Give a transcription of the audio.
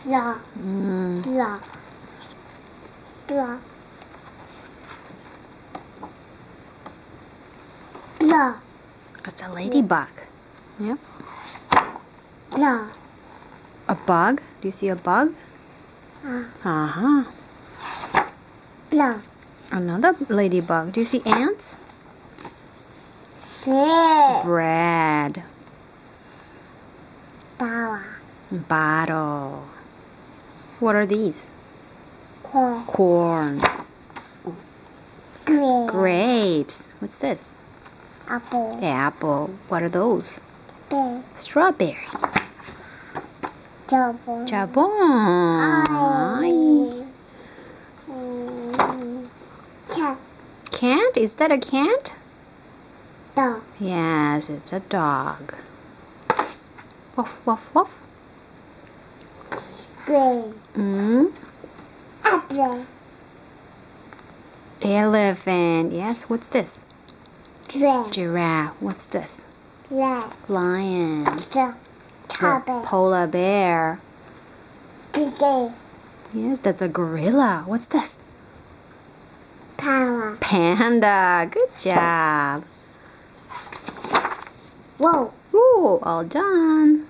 La. Mm. La. La. La. That's a ladybug. Yep. La. A bug? Do you see a bug? Uh-huh. La. Another ladybug. Do you see ants? Bread. Bread. Power. Bottle. What are these? Corn. Corn. Grape. Grapes. What's this? Apple. Apple. What are those? Bear. Strawberries. Jabon. Jabon. Cat. Cant? Is that a cant? Dog. Yes, it's a dog. Woof, woof, woof. Spring. Apple. Elephant. Yes, what's this? Giraffe. Giraffe. What's this? Rat. Lion. The Tabby. Polar bear. Piggy. Yes, that's a gorilla. What's this? Power. Panda. Good job. Whoa. Ooh, all done.